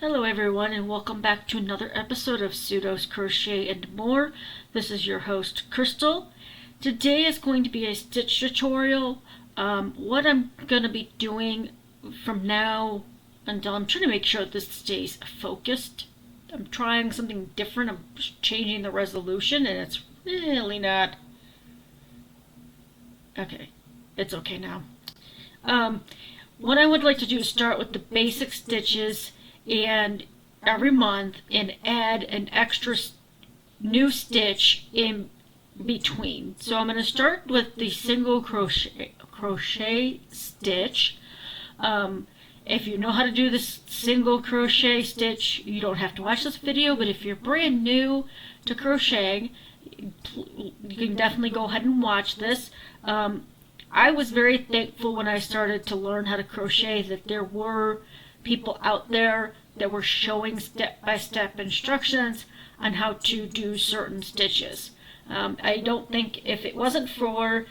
Hello everyone and welcome back to another episode of Pseudos Crochet and More. This is your host Crystal. Today is going to be a stitch tutorial. What I'm going to be doing from now until I'm trying to make sure this stays focused. I'm trying something different. I'm changing the resolution and it's really not. Okay, it's okay now. What I would like to do is start with the basic stitches and every month and add an extra new stitch in between. So I'm going to start with the single crochet stitch. If you know how to do this single crochet stitch, you don't have to watch this video, but if you're brand new to crocheting, you can definitely go ahead and watch this. I was very thankful when I started to learn how to crochet that there were people out there that were showing step-by-step instructions on how to do certain stitches. I don't think if it wasn't for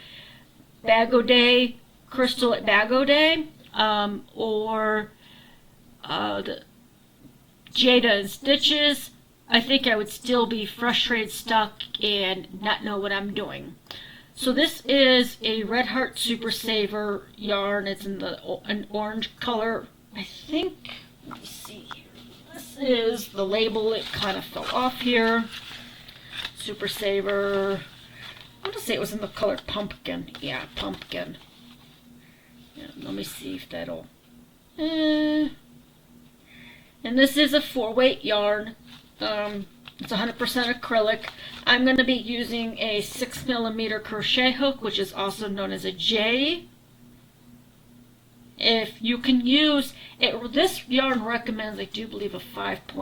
Bago Day, Crystal at Bago Day, or the Jada and Stitches, I think I would still be frustrated, stuck, and not know what I'm doing. So this is a Red Heart Super Saver yarn. It's in an orange color. I think, let me see here. This is the label. It kind of fell off here. Super Saver. I want to say it was in the color pumpkin. Yeah, pumpkin. Yeah, let me see if that'll. And this is a 4-weight yarn. It's 100% acrylic. I'm going to be using a 6mm crochet hook, which is also known as a J. If you can use it, this yarn recommends, I do believe, a 5mm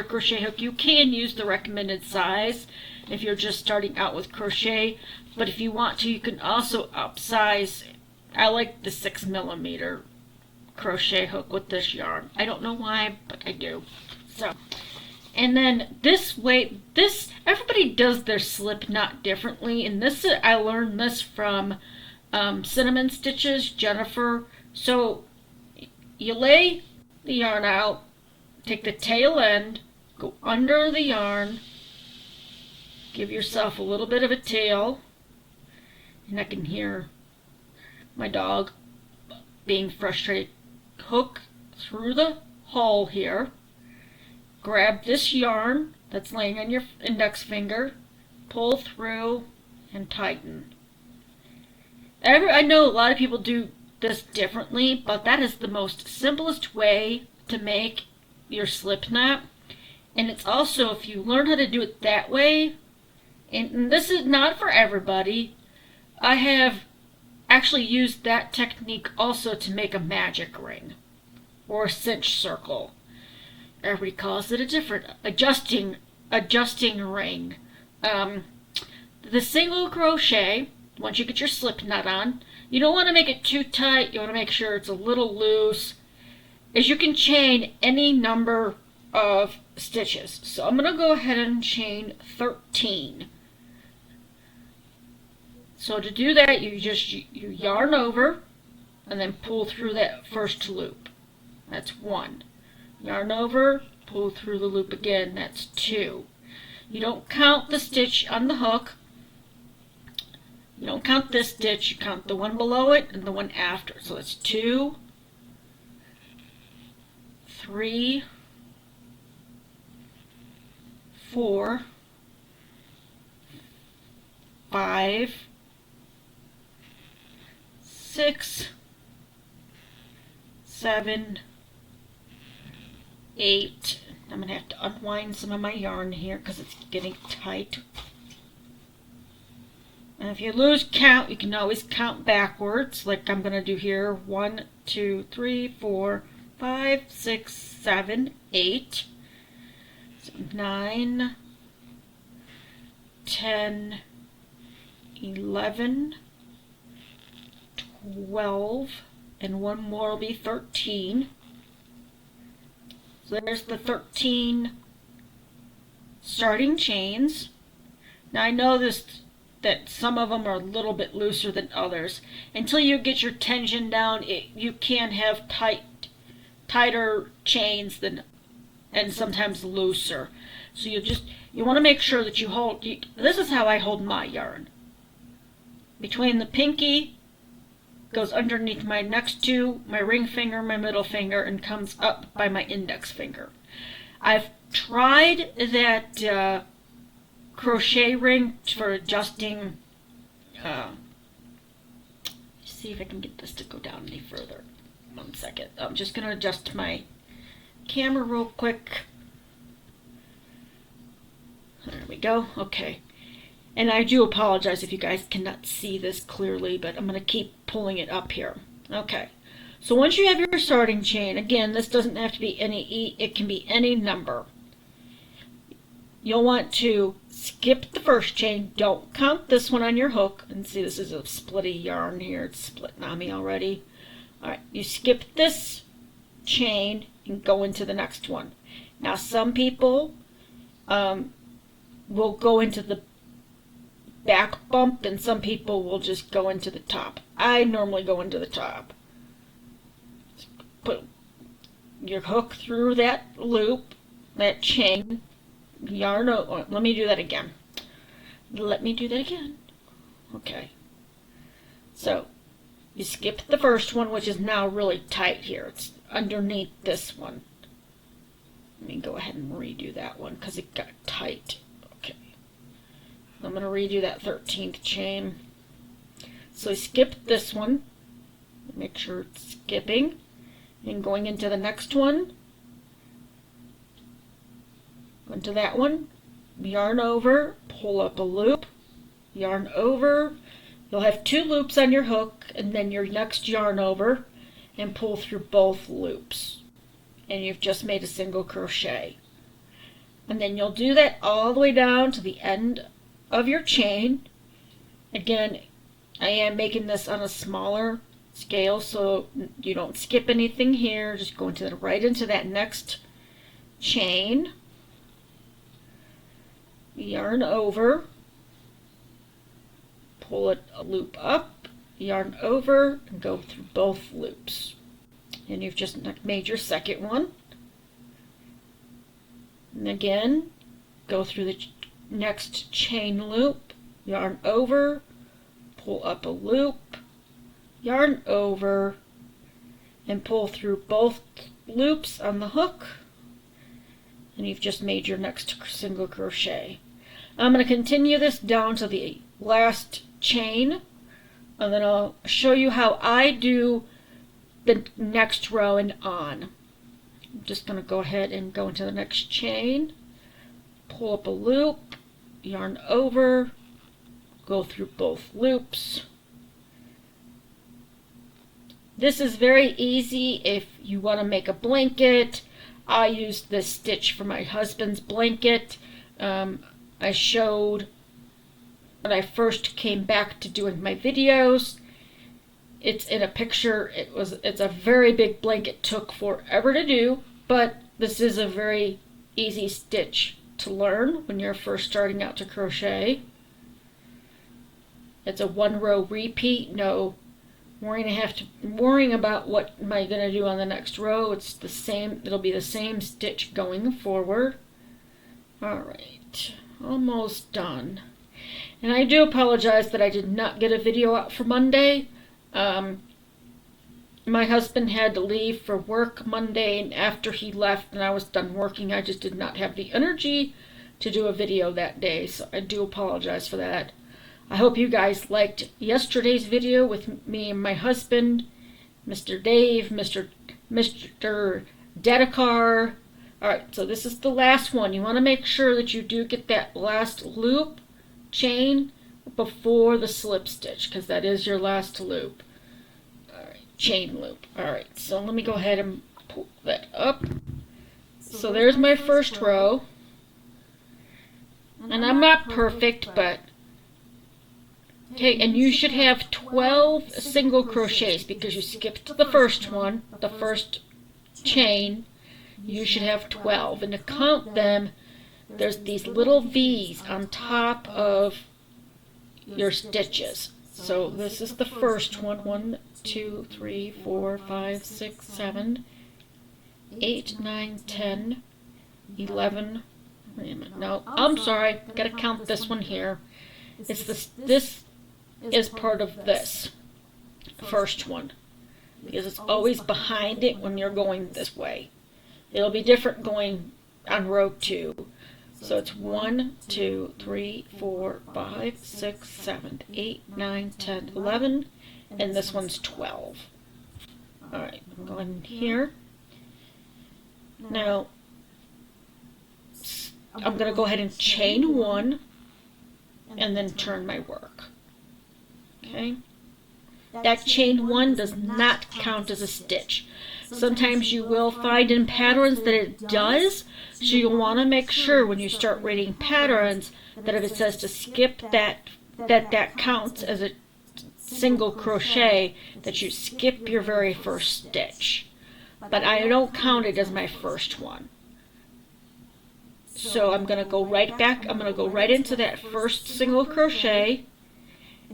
crochet hook. You can use the recommended size if you're just starting out with crochet, but if you want to, you can also upsize. I like the 6mm crochet hook with this yarn. I don't know why, but I do. So, and then this way, everybody does their slip knot differently, and I learned this from Cinnamon Stitches, Jennifer. So you lay the yarn out, take the tail end, go under the yarn, give yourself a little bit of a tail, and I can hear my dog being frustrated. Hook through the hole here, grab this yarn that's laying on your index finger, pull through, and tighten. I know a lot of people do this differently, but that is the most simplest way to make your slip knot. And it's also, if you learn how to do it that way, and this is not for everybody, I have actually used that technique also to make a magic ring or a cinch circle. Everybody calls it a different adjusting ring. The single crochet, once you get your slip knot on, you don't want to make it too tight. You want to make sure it's a little loose, as you can chain any number of stitches. So I'm going to go ahead and chain 13. So to do that, you yarn over and then pull through that first loop. That's 1. Yarn over, pull through the loop again. That's 2. You don't count the stitch on the hook. You don't count this stitch, you count the one below it and the one after. So it's 2, 3, 4, 5, 6, 7, 8. I'm going to have to unwind some of my yarn here because it's getting tight. And if you lose count, you can always count backwards, like I'm going to do here. 1, 2, 3, 4, 5, 6, 7, 8. So 9, 10, 11, 12, and one more will be 13. So there's the 13 starting chains. Now I know that some of them are a little bit looser than others. Until you get your tension down, you can have tight tighter chains than, and sometimes looser. So you want to make sure that you hold, this is how I hold my yarn. Between the pinky, goes underneath my next two, my ring finger, my middle finger, and comes up by my index finger. I've tried that crochet ring for adjusting, see if I can get this to go down any further. 1 second. I'm just going to adjust my camera real quick. There we go. Okay. And I do apologize if you guys cannot see this clearly, but I'm going to keep pulling it up here. Okay. So once you have your starting chain, again, this doesn't have to be any, it can be any number. You'll want to skip the first chain. Don't count this one on your hook. And see, this is a splitty yarn here. It's splitting on me already. All right, you skip this chain and go into the next one. Now, some people will go into the back bump, and some people will just go into the top. I normally go into the top. Put your hook through that loop, that chain, yarn over. Let me do that again. Okay. So you skip the first one, which is now really tight here. It's underneath this one. Let me go ahead and redo that one because it got tight. Okay. I'm going to redo that 13th chain. So skip this one. Make sure it's skipping. And going into the next one. Into that one. Yarn over. Pull up a loop. Yarn over. You'll have 2 loops on your hook, and then your next yarn over and pull through both loops. And you've just made a single crochet. And then you'll do that all the way down to the end of your chain. Again, I am making this on a smaller scale, so you don't skip anything here. Just go right into that next chain. Yarn over. Pull it a loop up, yarn over, and go through both loops. And you've just made your second one. And again, go through the next chain loop, yarn over, pull up a loop, yarn over, and pull through both loops on the hook. And you've just made your next single crochet. I'm going to continue this down to the last chain, and then I'll show you how I do the next row and on. I'm just going to go ahead and go into the next chain, pull up a loop, yarn over, go through both loops. This is very easy if you want to make a blanket. I used this stitch for my husband's blanket. I showed when I first came back to doing my videos. It's in a picture. It's a very big blanket. Took forever to do, but this is a very easy stitch to learn when you're first starting out to crochet. It's a 1-row repeat. No worrying about what am I going to do on the next row. It's the same. It'll be the same stitch going forward. All right, almost done. And I do apologize that I did not get a video out for Monday. My husband had to leave for work Monday, and after he left and I was done working, I just did not have the energy to do a video that day, so I do apologize for that. I hope you guys liked yesterday's video with me and my husband, Mr. Dave, Mr. Dedekar. Alright, so this is the last one. You want to make sure that you do get that last loop chain before the slip stitch, because that is your last loop. Alright, chain loop. Alright, so let me go ahead and pull that up. So there's my first row. And I'm not perfect, but okay, and you should have 12 single crochets because you skipped the first one, the first chain. You should have 12, and to count them, there's these little V's on top of your stitches. So this is the first one. 1, 2, 3, 4, 5, 6, 7, 8, 9, 10, 11. Wait a minute. No, I'm sorry. Gotta count this one here. It's this is part of this first one, because it's always behind it when you're going this way. It'll be different going on row 2. So it's 1, 2, 3, 4, 5, 6, 7, 8, 9, 10, 11, and this one's 12. Alright, I'm going here. Now, I'm going to go ahead and chain 1 and then turn my work. Okay? That chain 1 does not count as a stitch. Sometimes you will find in patterns that it does, so you'll want to make sure when you start reading patterns that if it says to skip that counts as a single crochet, that you skip your very first stitch. But I don't count it as my first one. So I'm going to go right back, I'm going to go right into that first single crochet,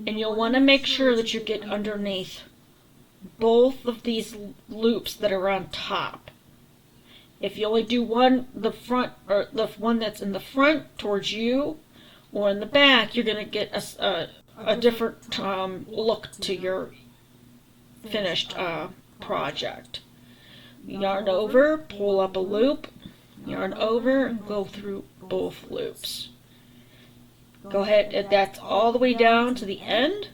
and you'll want to make sure that you get underneath both of these loops that are on top. If you only do one, the front, or the one that's in the front towards you, or in the back, you're going to get a different look to your finished project. Yarn over, pull up a loop, yarn over, and go through both loops. Go ahead, that's all the way down to the end.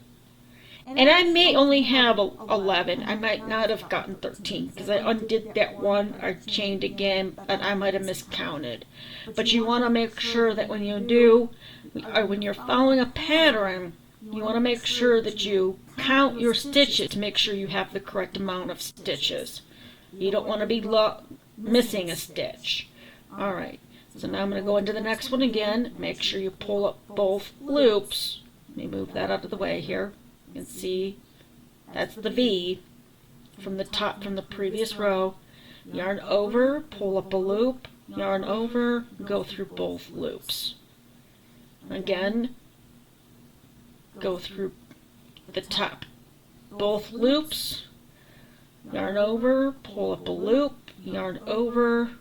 And I may only have 11. I might not have gotten 13 because I undid that one, I chained again, and I might have miscounted. But you want to make sure that when you do, or when you're following a pattern, you want to make sure that you count your stitches to make sure you have the correct amount of stitches. You don't want to be missing a stitch. Alright, so now I'm going to go into the next one again. Make sure you pull up both loops. Let me move that out of the way here. You can see that's the V from the top from the previous row. Yarn over, pull up a loop, yarn over, go through both loops. Again, go through the top both loops, yarn over, pull up a loop, yarn over,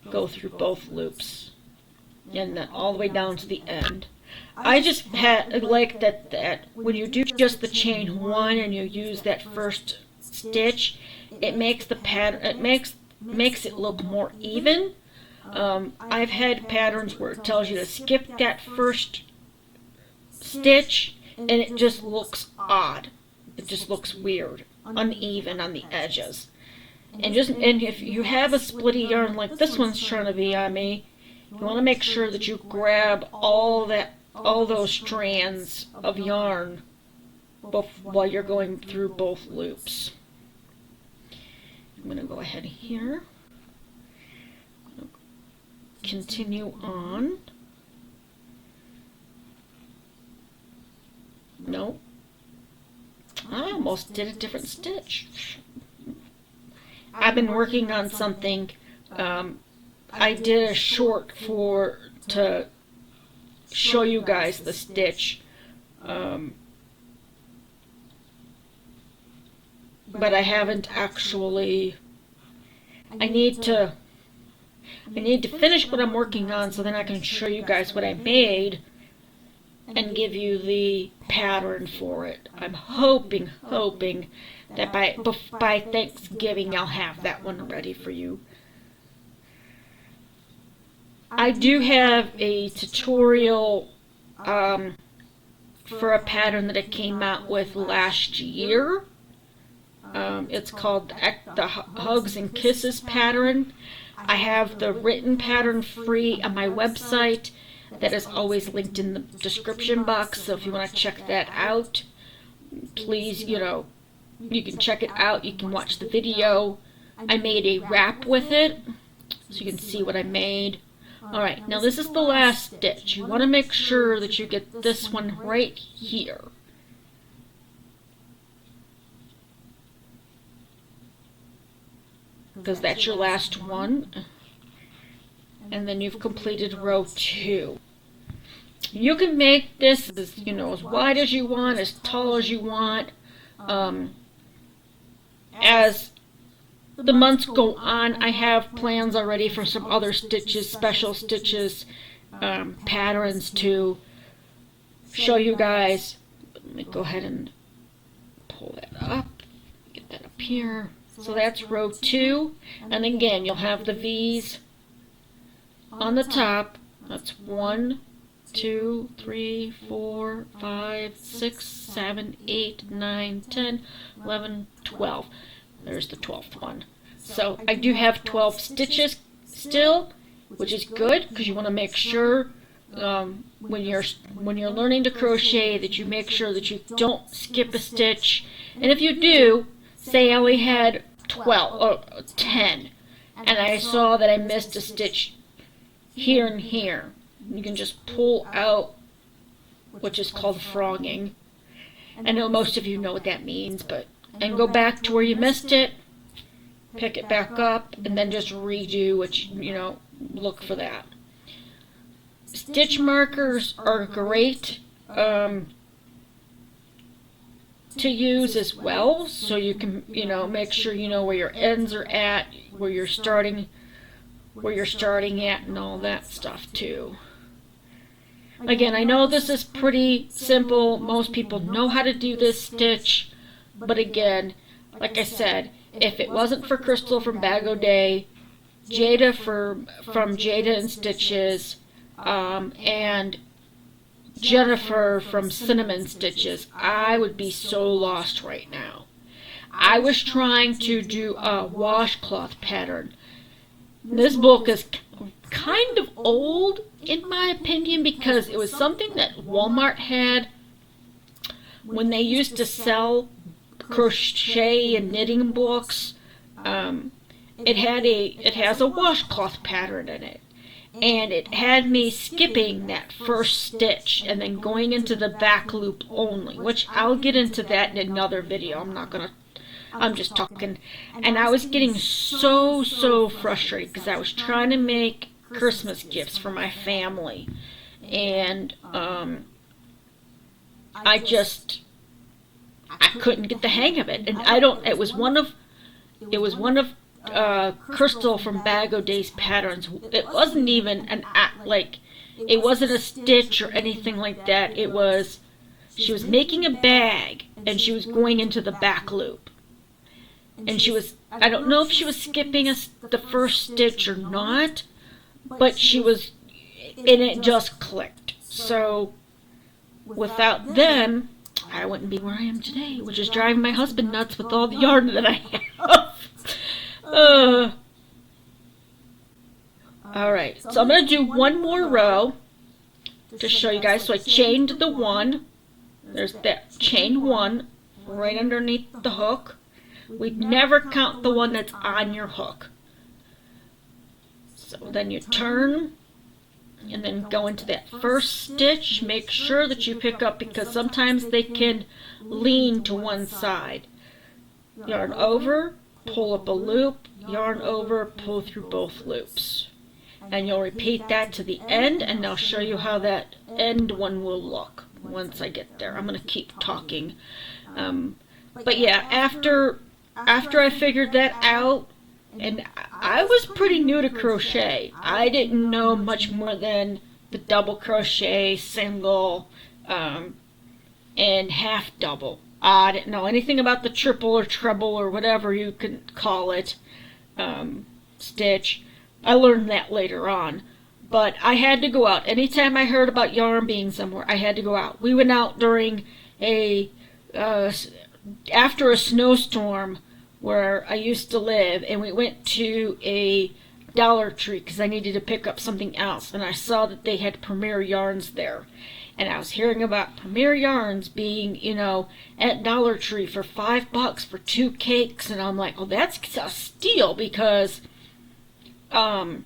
go through both loops, and then all the way down to the end. I just like that when you do just the chain 1 and you use that first stitch, it makes the pattern, it makes it look more even. I've had patterns where it tells you to skip that first stitch and it just looks odd. It just looks weird, uneven on the edges. And if you have a splitty yarn like this one's trying to be on me, you want to make sure that you grab all those strands of yarn while you're going through both loops. I'm going to go ahead here, continue on. No, I almost did a different stitch. I've been working on something. I did a short to show you guys the stitch, but I haven't actually. I need to finish what I'm working on so then I can show you guys what I made and give you the pattern for it. I'm hoping that by Thanksgiving I'll have that one ready for you. I do have a tutorial for a pattern that I came out with last year. It's called the Hugs and Kisses pattern. I have the written pattern free on my website. That is always linked in the description box, so if you want to check that out, please, you can check it out. You can watch the video. I made a wrap with it, so you can see what I made. Alright, now this is the last stitch. You want to make sure that you get this one right here. Because that's your last one. And then you've completed row 2. You can make this as wide as you want, as tall as you want. As the months go on, I have plans already for some other stitches, special stitches, patterns to show you guys. Let me go ahead and pull that up, get that up here. So that's row 2, and again you'll have the V's on the top. That's 1, 2, 3, 4, 5, 6, 7, 8, 9, 10, 11, 12. There's the 12th one. So I do have 12 stitches still, which is good because you want to make sure when you're learning to crochet that you make sure that you don't skip a stitch. And if you do, say I only had 12 or 10, and I saw that I missed a stitch here and here, you can just pull out, which is called frogging. I know most of you know what that means, and go back to where you missed it, pick it back up, and then just redo what look for that. Stitch markers are great to use as well, so you can make sure you know where your ends are at, where you're starting at, and all that stuff too. Again, I know this is pretty simple. Most people know how to do this stitch, but again, like I said, if it wasn't for Crystal from Bag O' Day, Jada from Jada and Stitches, and Jennifer from Cinnamon Stitches, I would be so lost right now. I was trying to do a washcloth pattern. This book is kind of old in my opinion because it was something that Walmart had when they used to sell crochet and knitting books. It has a washcloth pattern in it. And it had me skipping that first stitch and then going into the back loop only, which I'll get into that in another video. I'm just talking. And I was getting so frustrated because I was trying to make Christmas gifts for my family. And I couldn't get the hang of it. And it was one of Crystal from Bag O' Day's patterns. It wasn't even it wasn't a stitch or anything like that. She was making a bag and she was going into the back loop. And I don't know if she was skipping the first stitch or not, but she was, and it just clicked. So without them, I wouldn't be where I am today, which is driving my husband nuts with all the yarn that I have. Alright, so I'm going to do one more row to show you guys. So I chained the one. There's that chain one right underneath the hook. We'd never count the one that's on your hook. So then you turn and then go into that first stitch. Make sure that you pick up because sometimes they can lean to one side. Yarn over, pull up a loop, yarn over, pull through both loops. And you'll repeat that to the end, and I'll show you how that end one will look once I get there. I'm going to keep talking. But yeah, after I figured that out, and I was pretty new to crochet. I didn't know much more than the double crochet, single, and half double. I didn't know anything about the triple or treble or whatever you can call it, stitch. I learned that later on. But I had to go out. Anytime I heard about yarn being somewhere, I had to go out. We went out during after a snowstorm where I used to live, and we went to a Dollar Tree because I needed to pick up something else, and I saw that they had Premier Yarns there. And I was hearing about Premier Yarns being, at Dollar Tree for $5 for 2 cakes, and I'm like, well, that's a steal because going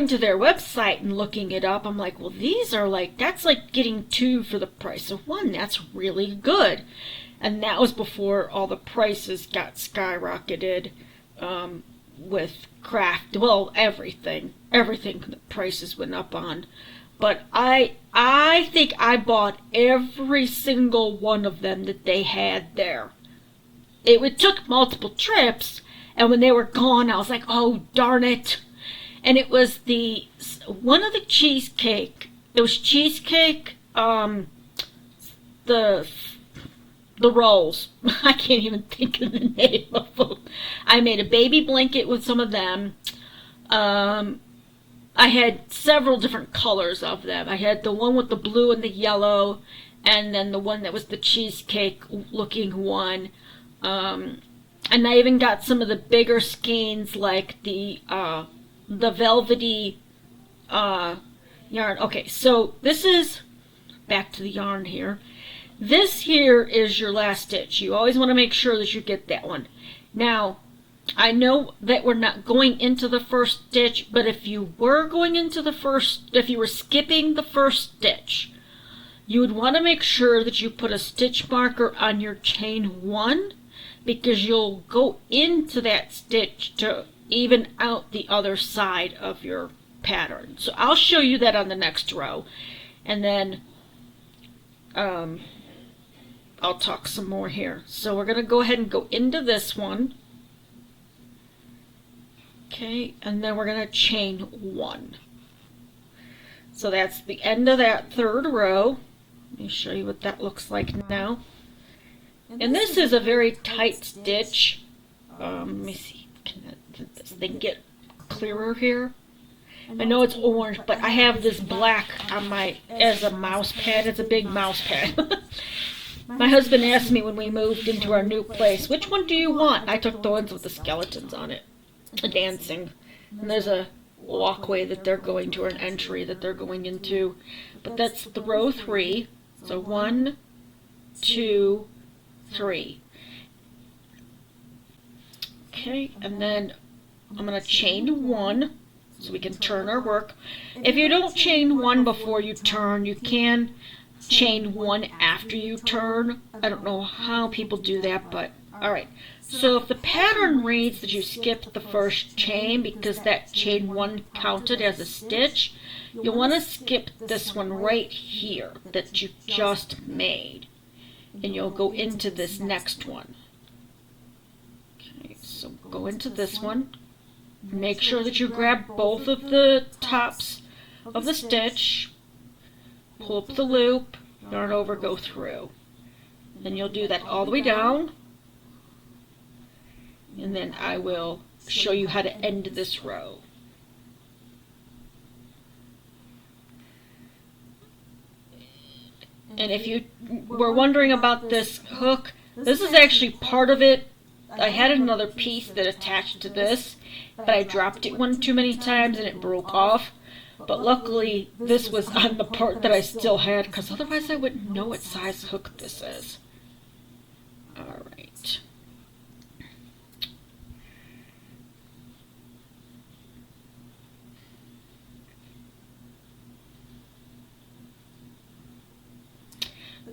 to their website and looking it up, I'm like, well, these are that's like getting 2 for the price of 1. That's really good. And that was before all the prices got skyrocketed with craft. Well, everything the prices went up on. But I think I bought every single one of them that they had there. It took multiple trips, And when they were gone, I was like, oh, darn it. And it was one of the cheesecake. It was cheesecake, the rolls. I can't even think of the name of them. I made a baby blanket with some of them. I had several different colors of them. I had the one with the blue and the yellow, and then the one that was the cheesecake looking one. And I even got some of the bigger skeins, like the velvety yarn. Okay, so this is back to the yarn here. This here is your last stitch. You always want to make sure that you get that one. Now, I know that we're not going into the first stitch, but if you were going into if you were skipping the first stitch, you would want to make sure that you put a stitch marker on your chain 1, because you'll go into that stitch to even out the other side of your pattern. So I'll show you that on the next row, and then I'll talk some more here. So we're going to go ahead and go into this one. Okay, and then we're going to chain 1. So that's the end of that third row. Let me show you what that looks like now. And this is a very tight stitch. Let me see, can this thing get clearer here? I know it's orange, but I have this black on as a mouse pad. It's a big mouse pad. My husband asked me when we moved into our new place, which one do you want? I took the ones with the skeletons on it, dancing. And there's a walkway that they're going to, or an entry that they're going into. But that's the row 3. So 1, 2, 3. Okay, and then I'm going to chain 1 so we can turn our work. If you don't chain 1 before you turn, you can chain 1 after you turn. I don't know how people do that, but alright. So if the pattern reads that you skipped the first chain because that chain 1 counted as a stitch, you'll want to skip this one right here that you just made, and you'll go into this next one. Okay, so go into this one. Make sure that you grab both of the tops of the stitch, pull up the loop, yarn over, go through. Then you'll do that all the way down, and then I will show you how to end this row. And if you were wondering about this hook, this is actually part of it. I had another piece that attached to this, but I dropped it one too many times and it broke off. But luckily, this was on the part that I still had, because otherwise I wouldn't know what size hook this is. Alright.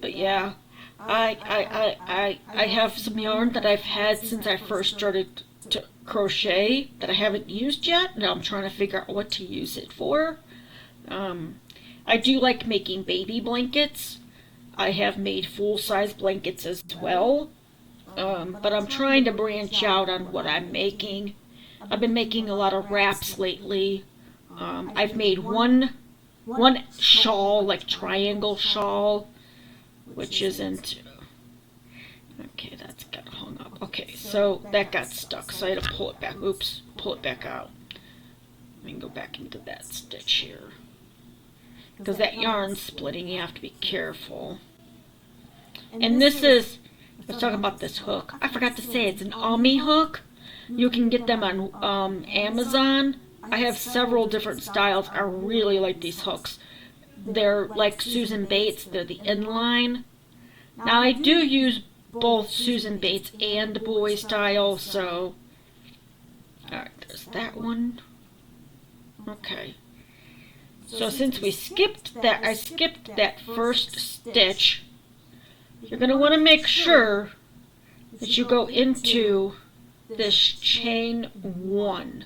But yeah, I have some yarn that I've had since I first started to crochet that I haven't used yet. Now I'm trying to figure out what to use it for. I do like making baby blankets. I have made full-size blankets as well. But I'm trying to branch out on what I'm making. I've been making a lot of wraps lately. I've made one shawl, like triangle shawl, which isn't... Okay, that's got hung up. Okay, so that got stuck, so I had to pull it back. Oops, pull it back out. We can go back into that stitch here. Because that yarn's splitting, you have to be careful. And this is... I was talking about this hook. I forgot to say, it's an Ami hook. You can get them on Amazon. I have several different styles. I really like these hooks. They're like Susan Bates. They're the inline. Now I do use both Susan Bates and boy style, so... Alright, there's that one. Okay. So since we skipped that, I skipped that first stitch, you're going to want to make sure that you go into this chain 1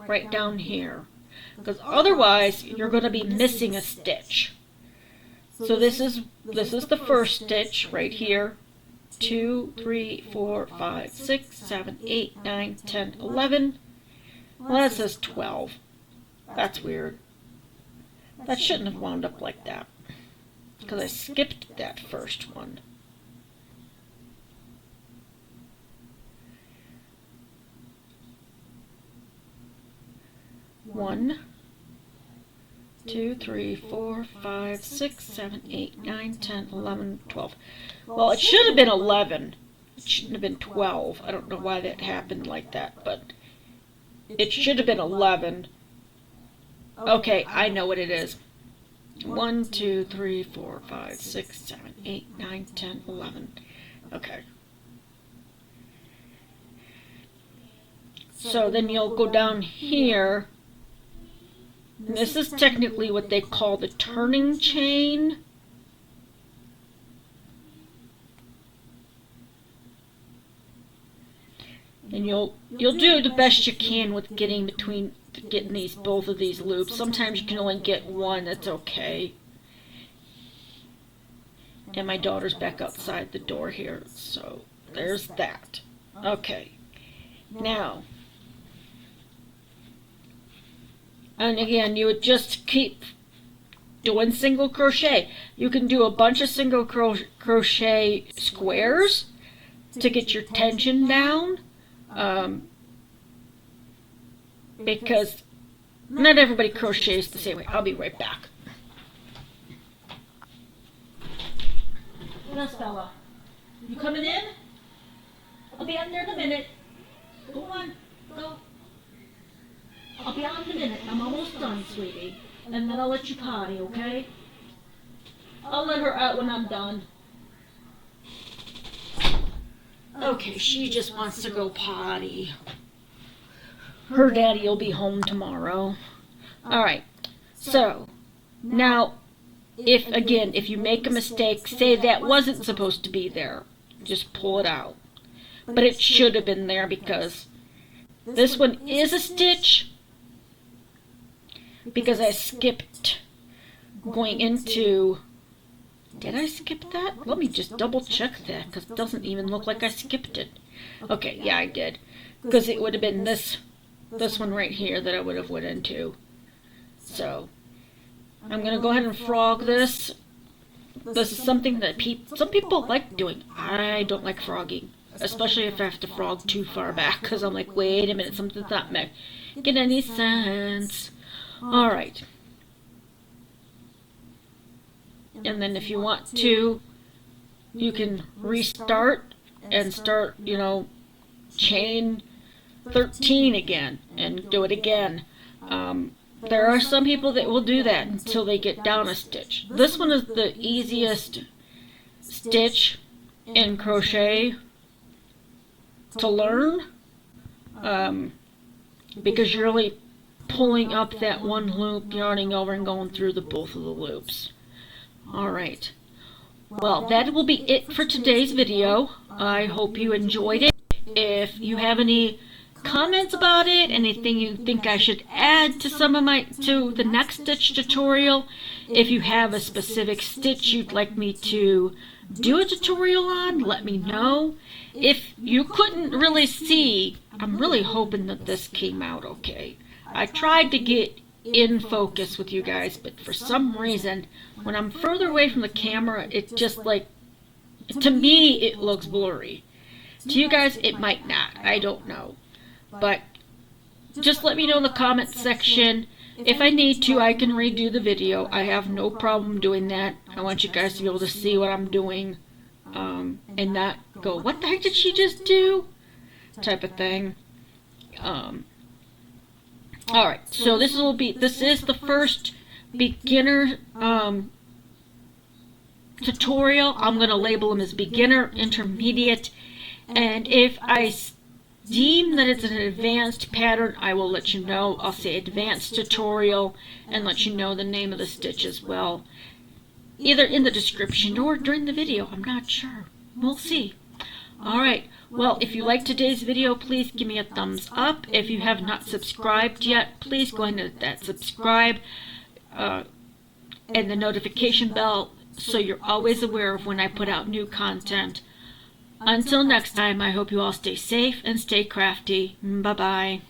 right down here, because otherwise you're going to be missing a stitch. So this is the first stitch right here, 2, 3, 4, 5, 6, 7, 8, 9, 10, 11. Well, that says 12. That's weird. That shouldn't have wound up like that, because I skipped that first one. One, 2, 3, 4, 5, 6, 7, 8, 9, 10, 11, 12. Well, it should have been 11. It shouldn't have been 12. I don't know why that happened like that, but it should have been 11. Okay, I know what it is. 1, 2, 3, 4, 5, 6, 7, 8, 9, 10, 11. Okay. So then you'll go down here. And this is technically what they call the turning chain. And you'll do the best you can with getting both of these loops. Sometimes you can only get one, that's okay. And my daughter's back outside the door here, so there's that. Okay. Now, and again, you would just keep doing single crochet. You can do a bunch of single crochet squares to get your tension down, because not everybody crochets the same way. I'll be right back. Yes, Bella. You coming in? I'll be out there in a minute. Go on, go. I'll be out in a minute. I'm almost done, sweetie. And then I'll let you potty, okay? I'll let her out when I'm done. Okay, she just wants to go potty. Her daddy will be home tomorrow. Alright, so now, if you make a mistake, say that wasn't supposed to be there, just pull it out. But it should have been there because this one is a stitch, because I skipped going into... Did I skip that? Let me just double check that, because it doesn't even look like I skipped it. Okay, yeah, I did. Because it would have been this one right here that I would have went into. So, I'm going to go ahead and frog this. This is something that some people like doing. I don't like frogging, especially if I have to frog too far back, because I'm like, wait a minute, something's not making any sense. Alright. And then if you want to, you can restart and start, chain 13 again and do it again. There are some people that will do that until they get down a stitch. This one is the easiest stitch in crochet to learn, because you're really pulling up that one loop, yarning over and going through both of the loops. Alright, well, that will be it for today's video. I hope you enjoyed it. If you have any comments about it, anything you think I should add to to the next stitch tutorial, if you have a specific stitch you'd like me to do a tutorial on, let me know. If you couldn't really see, I'm really hoping that this came out okay. I tried to get in focus with you guys, but for some reason, when I'm further away from the camera, it just to me, it looks blurry. To you guys, it might not. I don't know. But just let me know in the comments section. If I need to, I can redo the video. I have no problem doing that. I want you guys to be able to see what I'm doing, and not go, what the heck did she just do? Type of thing. Alright, so this is the first beginner tutorial. I'm going to label them as beginner, intermediate, and if I deem that it's an advanced pattern, I will let you know. I'll say advanced tutorial and let you know the name of the stitch as well. Either in the description or during the video, I'm not sure. We'll see. Alright, well, if you liked today's video, please give me a thumbs up. If you have not subscribed yet, please go ahead and hit that subscribe and the notification bell so you're always aware of when I put out new content. Until next time, I hope you all stay safe and stay crafty. Bye-bye.